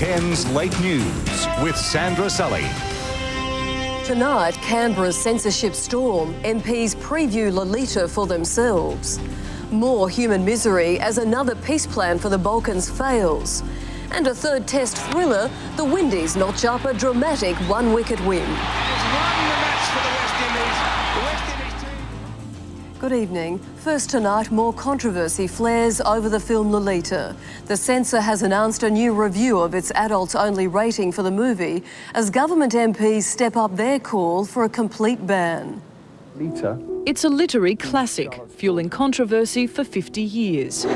10's Late News with Sandra Sully. Tonight, Canberra's censorship storm. MPs preview Lolita for themselves. More human misery as another peace plan for the Balkans fails. And a third test thriller, the Windies notch up a dramatic one-wicket win. Good evening. First tonight, more controversy flares over the film Lolita. The censor has announced a new review of its adults-only rating for the movie as government MPs step up their call for a complete ban. Lolita. It's a literary classic, fueling controversy for 50 years.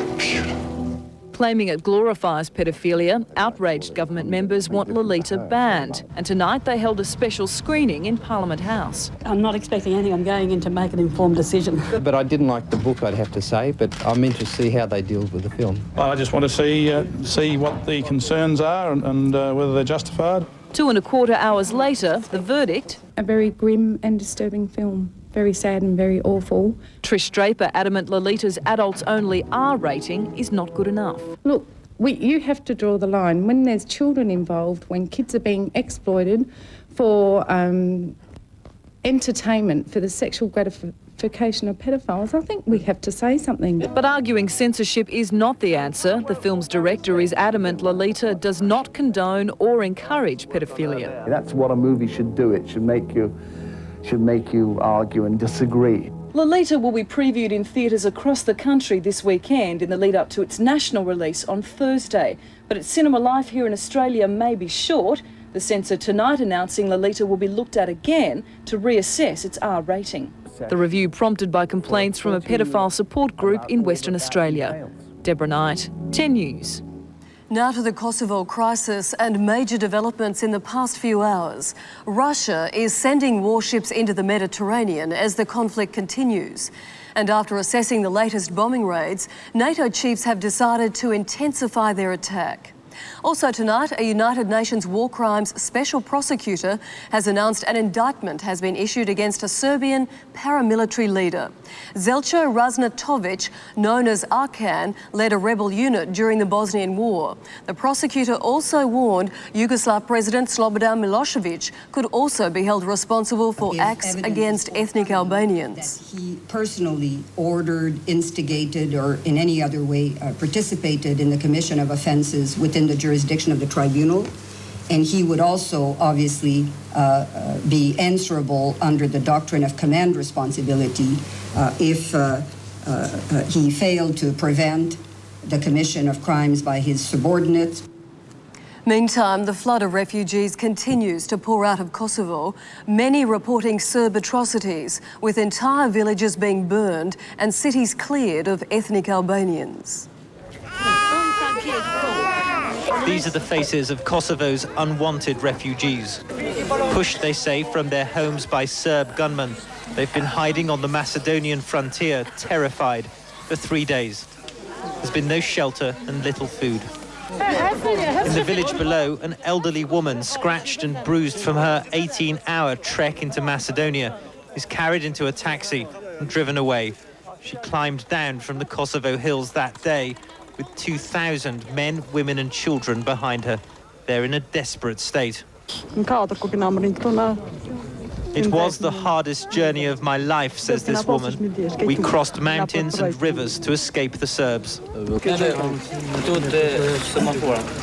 Claiming it glorifies pedophilia, outraged government members want Lolita banned. And tonight they held a special screening in Parliament House. I'm not expecting anything. I'm going in to make an informed decision. But I didn't like the book, I'd have to say, but I'm interested to see how they deal with the film. I just want to see what the concerns are and whether they're justified. 2.25 hours later, the verdict... A very grim and disturbing film. Very sad and very awful. Trish Draper adamant Lolita's adults-only R rating is not good enough. Look, you have to draw the line. When there's children involved, when kids are being exploited for entertainment, for the sexual gratification of pedophiles, I think we have to say something. But arguing censorship is not the answer. The film's director is adamant Lolita does not condone or encourage pedophilia. That's what a movie should do. It should make you argue and disagree. Lolita will be previewed in theatres across the country this weekend in the lead up to its national release on Thursday. But its cinema life here in Australia may be short. The censor tonight announcing Lolita will be looked at again to reassess its R rating. The review prompted by complaints from a paedophile support group in Western Australia. Deborah Knight, 10 News. Now to the Kosovo crisis and major developments in the past few hours. Russia is sending warships into the Mediterranean as the conflict continues. And after assessing the latest bombing raids, NATO chiefs have decided to intensify their attack. Also tonight, a United Nations War Crimes Special Prosecutor has announced an indictment has been issued against a Serbian paramilitary leader. Zelcho Raznatovic, known as Arkan, led a rebel unit during the Bosnian War. The prosecutor also warned Yugoslav President Slobodan Milosevic could also be held responsible for acts against ethnic Albanians. That he personally ordered, instigated, or in any other way participated in the commission of offences within the jurisdiction of the tribunal, and he would also obviously be answerable under the doctrine of command responsibility if he failed to prevent the commission of crimes by his subordinates. Meantime, the flood of refugees continues to pour out of Kosovo, many reporting Serb atrocities, with entire villages being burned and cities cleared of ethnic Albanians. These are the faces of Kosovo's unwanted refugees. Pushed, they say, from their homes by Serb gunmen, they've been hiding on the Macedonian frontier, terrified, for 3 days. There's been no shelter and little food. In the village below, an elderly woman, scratched and bruised from her 18-hour trek into Macedonia, is carried into a taxi and driven away. She climbed down from the Kosovo hills that day, with 2,000 men, women and children behind her. They're in a desperate state. It was the hardest journey of my life, says this woman. We crossed mountains and rivers to escape the Serbs. For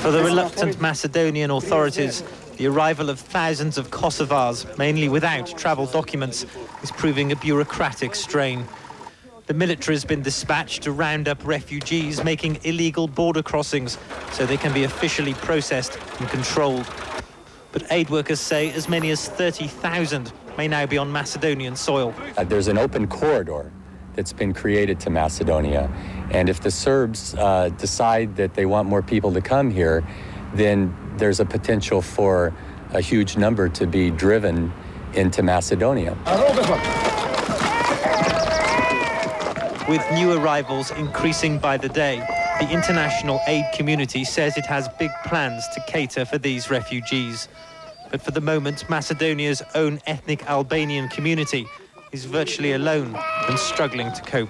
the reluctant Macedonian authorities, the arrival of thousands of Kosovars, mainly without travel documents, is proving a bureaucratic strain. The military has been dispatched to round up refugees making illegal border crossings so they can be officially processed and controlled. But aid workers say as many as 30,000 may now be on Macedonian soil. There's an open corridor that's been created to Macedonia, and if the Serbs decide that they want more people to come here, then there's a potential for a huge number to be driven into Macedonia. With new arrivals increasing by the day, the international aid community says it has big plans to cater for these refugees. But for the moment, Macedonia's own ethnic Albanian community is virtually alone and struggling to cope.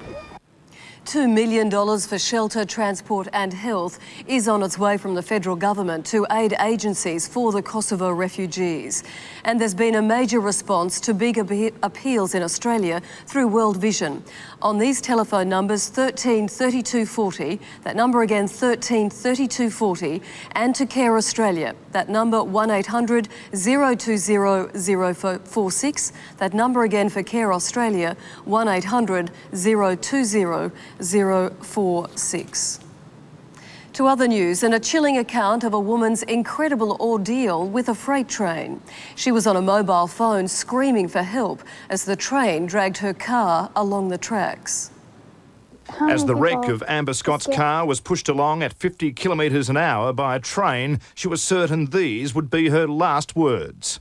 $2 million for shelter, transport and health is on its way from the federal government to aid agencies for the Kosovo refugees. And there's been a major response to big appeals in Australia through World Vision. On these telephone numbers 13 32 40, that number again 13 32 40, and to Care Australia, that number 1800 020 046, that number again for Care Australia 1800 020 046. To other news, and a chilling account of a woman's incredible ordeal with a freight train. She was on a mobile phone screaming for help as the train dragged her car along the tracks. As the wreck of Amber Scott's car was pushed along at 50 kilometres an hour by a train, she was certain these would be her last words.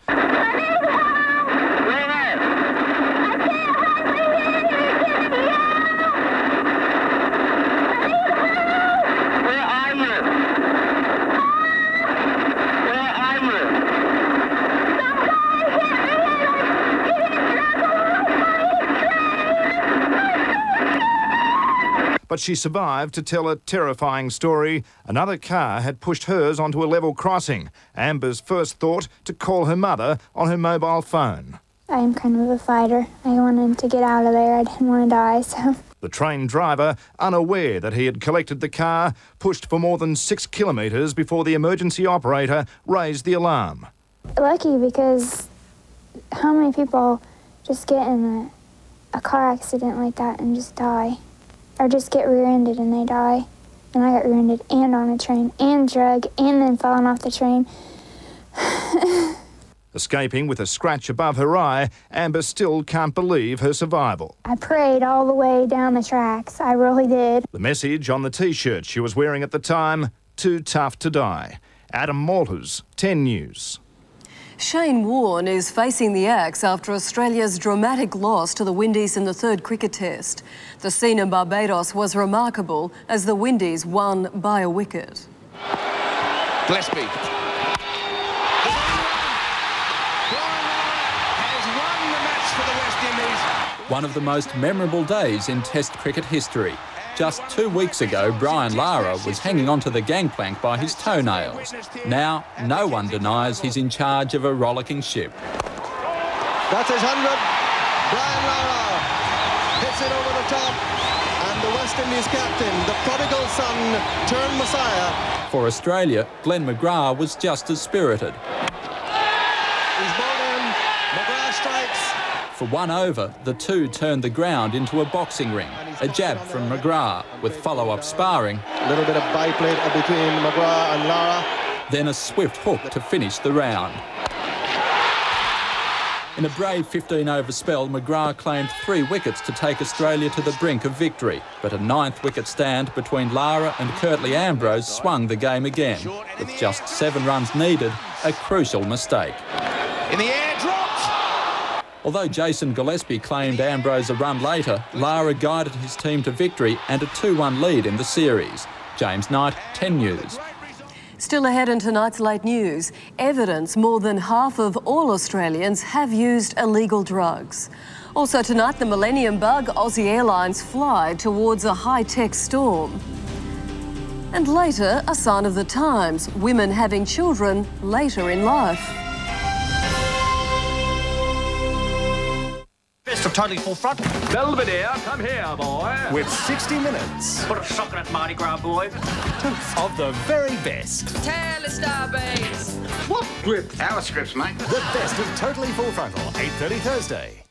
But she survived to tell a terrifying story. Another car had pushed hers onto a level crossing. Amber's first thought to call her mother on her mobile phone. I'm kind of a fighter. I wanted to get out of there. I didn't want to die, so... The train driver, unaware that he had collected the car, pushed for more than 6 kilometres before the emergency operator raised the alarm. Lucky, because how many people just get in a car accident like that and just die? Or just get rear-ended and they die. And I got rear-ended and on a train and drug and then falling off the train. Escaping with a scratch above her eye, Amber still can't believe her survival. I prayed all the way down the tracks. I really did. The message on the T-shirt she was wearing at the time, too tough to die. Adam Malters, 10 News. Shane Warne is facing the axe after Australia's dramatic loss to the Windies in the third cricket test. The scene in Barbados was remarkable as the Windies won by a wicket. Gillespie has won the match for the West Indies. One of the most memorable days in Test cricket history. Just 2 weeks ago, Brian Lara was hanging onto the gangplank by his toenails. Now, no one denies he's in charge of a rollicking ship. That's his 100. Brian Lara hits it over the top. And the West Indies captain, the prodigal son turned Messiah. For Australia, Glenn McGrath was just as spirited. He's bowled in. McGrath strikes. For 1 over, the two turned the ground into a boxing ring. A jab from McGrath, with follow-up sparring. A little bit of biplay between McGrath and Lara. Then a swift hook to finish the round. In a brave 15-over spell, McGrath claimed 3 wickets to take Australia to the brink of victory. But a 9th wicket stand between Lara and Curtly Ambrose swung the game again. With just 7 runs needed, a crucial mistake. In the air, dropped! Although Jason Gillespie claimed Ambrose a run later, Lara guided his team to victory and a 2-1 lead in the series. James Knight, 10 News. Still ahead in tonight's late news, evidence more than half of all Australians have used illegal drugs. Also tonight, the Millennium Bug, Aussie Airlines fly towards a high-tech storm. And later, a sign of the times, women having children later in life. Best of Totally Full Front. Belvedere, come here, boy. With 60 minutes. Put a sock in that Mardi Gras, boy. Of the very best. Telestar Babes. What grip? Our scripts, mate. The best of Totally Full Frontal, 8:30 Thursday.